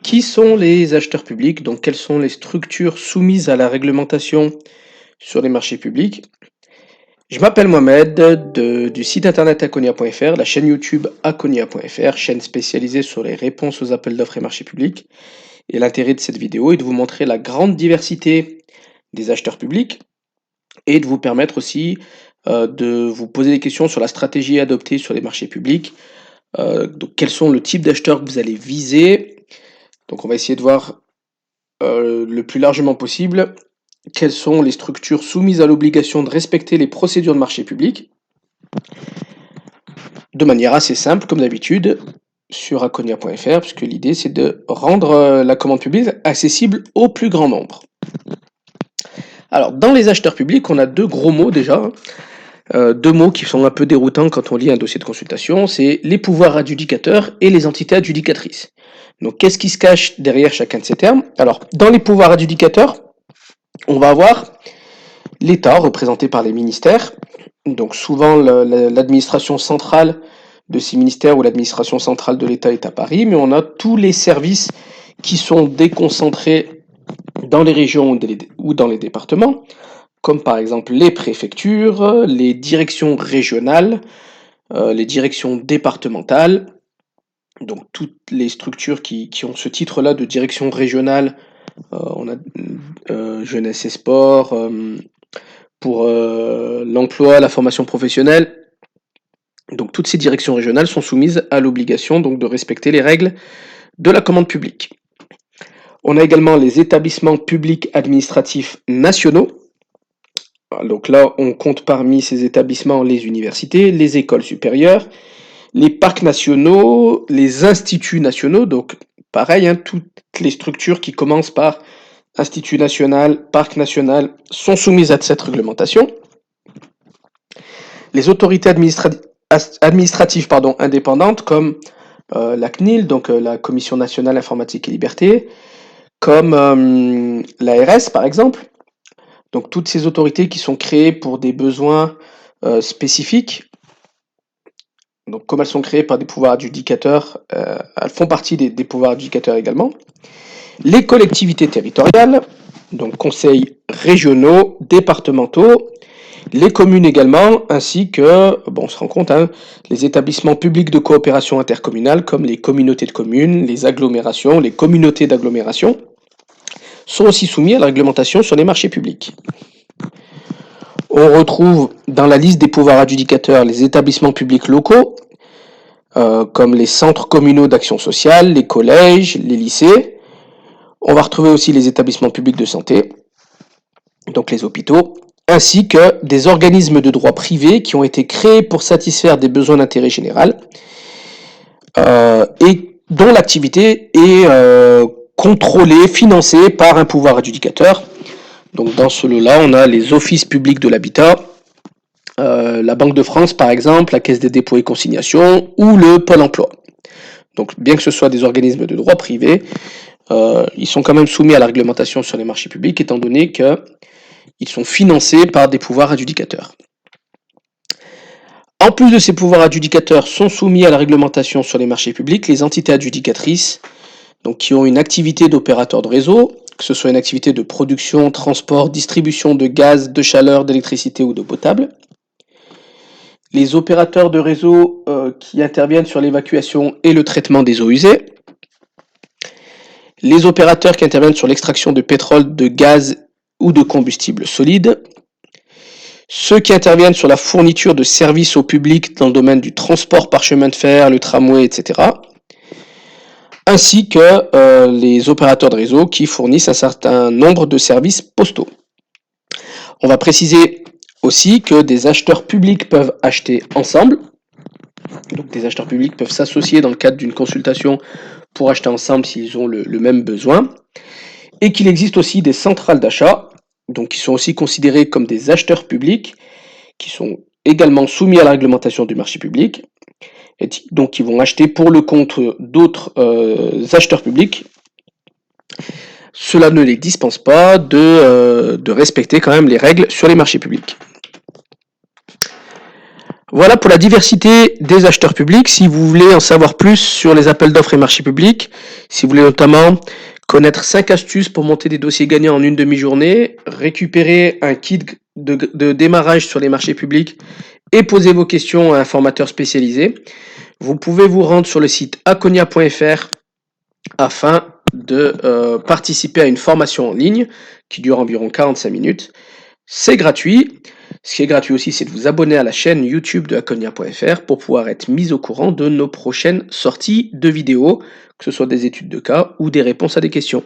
Qui sont les acheteurs publics? Donc, quelles sont les structures soumises à la réglementation sur les marchés publics? Je m'appelle Mohamed du site internet akonia.fr, la chaîne YouTube akonia.fr, chaîne spécialisée sur les réponses aux appels d'offres et marchés publics. Et l'intérêt de cette vidéo est de vous montrer la grande diversité des acheteurs publics et de vous permettre aussi de vous poser des questions sur la stratégie adoptée sur les marchés publics. Donc, quels sont le type d'acheteurs que vous allez viser? Donc, on va essayer de voir le plus largement possible quelles sont les structures soumises à l'obligation de respecter les procédures de marché public, de manière assez simple, comme d'habitude, sur akonia.fr, puisque l'idée c'est de rendre la commande publique accessible au plus grand nombre. Alors, dans les acheteurs publics, on a deux gros mots déjà, deux mots qui sont un peu déroutants quand on lit un dossier de consultation, c'est les pouvoirs adjudicateurs et les entités adjudicatrices. Donc, qu'est-ce qui se cache derrière chacun de ces termes? Alors, dans les pouvoirs adjudicateurs, on va avoir l'État, représenté par les ministères, donc souvent l'administration centrale de ces ministères ou l'administration centrale de l'État est à Paris, mais on a tous les services qui sont déconcentrés dans les régions ou dans les départements, comme par exemple les préfectures, les directions régionales, les directions départementales, donc toutes les structures qui ont ce titre-là de direction régionale. On a jeunesse et sport, pour l'emploi, la formation professionnelle. Donc toutes ces directions régionales sont soumises à l'obligation donc de respecter les règles de la commande publique. On a également les établissements publics administratifs nationaux. Donc là, on compte parmi ces établissements les universités, les écoles supérieures, les parcs nationaux, les instituts nationaux. Donc pareil, toutes les structures qui commencent par Institut national, Parc national sont soumises à cette réglementation. Les autorités administratives indépendantes comme la CNIL, donc la Commission nationale informatique et liberté, comme l'ARS par exemple. Donc toutes ces autorités qui sont créées pour des besoins spécifiques. Donc comme elles sont créées par des pouvoirs adjudicateurs, elles font partie des pouvoirs adjudicateurs également. Les collectivités territoriales, donc conseils régionaux, départementaux, les communes également, ainsi que, on se rend compte, les établissements publics de coopération intercommunale, comme les communautés de communes, les agglomérations, les communautés d'agglomération, sont aussi soumis à la réglementation sur les marchés publics. On retrouve dans la liste des pouvoirs adjudicateurs les établissements publics locaux, comme les centres communaux d'action sociale, les collèges, les lycées. On va retrouver aussi les établissements publics de santé, donc les hôpitaux, ainsi que des organismes de droit privé qui ont été créés pour satisfaire des besoins d'intérêt général et dont l'activité est contrôlée, financée par un pouvoir adjudicateur. Donc dans ce lot-là, on a les offices publics de l'habitat, la Banque de France par exemple, la Caisse des dépôts et consignations ou le Pôle emploi. Donc bien que ce soit des organismes de droit privé, ils sont quand même soumis à la réglementation sur les marchés publics étant donné qu'ils sont financés par des pouvoirs adjudicateurs. En plus de ces pouvoirs adjudicateurs, sont soumis à la réglementation sur les marchés publics les entités adjudicatrices, donc qui ont une activité d'opérateur de réseau, que ce soit une activité de production, transport, distribution de gaz, de chaleur, d'électricité ou d'eau potable. Les opérateurs de réseau qui interviennent sur l'évacuation et le traitement des eaux usées. Les opérateurs qui interviennent sur l'extraction de pétrole, de gaz ou de combustible solide. Ceux qui interviennent sur la fourniture de services au public dans le domaine du transport par chemin de fer, le tramway, etc. Ainsi que les opérateurs de réseau qui fournissent un certain nombre de services postaux. On va préciser aussi que des acheteurs publics peuvent acheter ensemble. Donc des acheteurs publics peuvent s'associer dans le cadre d'une consultation pour acheter ensemble s'ils ont le même besoin. Et qu'il existe aussi des centrales d'achat, donc qui sont aussi considérés comme des acheteurs publics, qui sont également soumis à la réglementation du marché public, et donc qui vont acheter pour le compte d'autres acheteurs publics. Cela ne les dispense pas de respecter quand même les règles sur les marchés publics. Voilà pour la diversité des acheteurs publics. Si vous voulez en savoir plus sur les appels d'offres et marchés publics, si vous voulez notamment connaître 5 astuces pour monter des dossiers gagnants en une demi-journée, récupérer un kit de démarrage sur les marchés publics et poser vos questions à un formateur spécialisé, vous pouvez vous rendre sur le site aconia.fr afin de participer à une formation en ligne qui dure environ 45 minutes. C'est gratuit. Ce qui est gratuit aussi, c'est de vous abonner à la chaîne YouTube de aconia.fr pour pouvoir être mis au courant de nos prochaines sorties de vidéos, que ce soit des études de cas ou des réponses à des questions.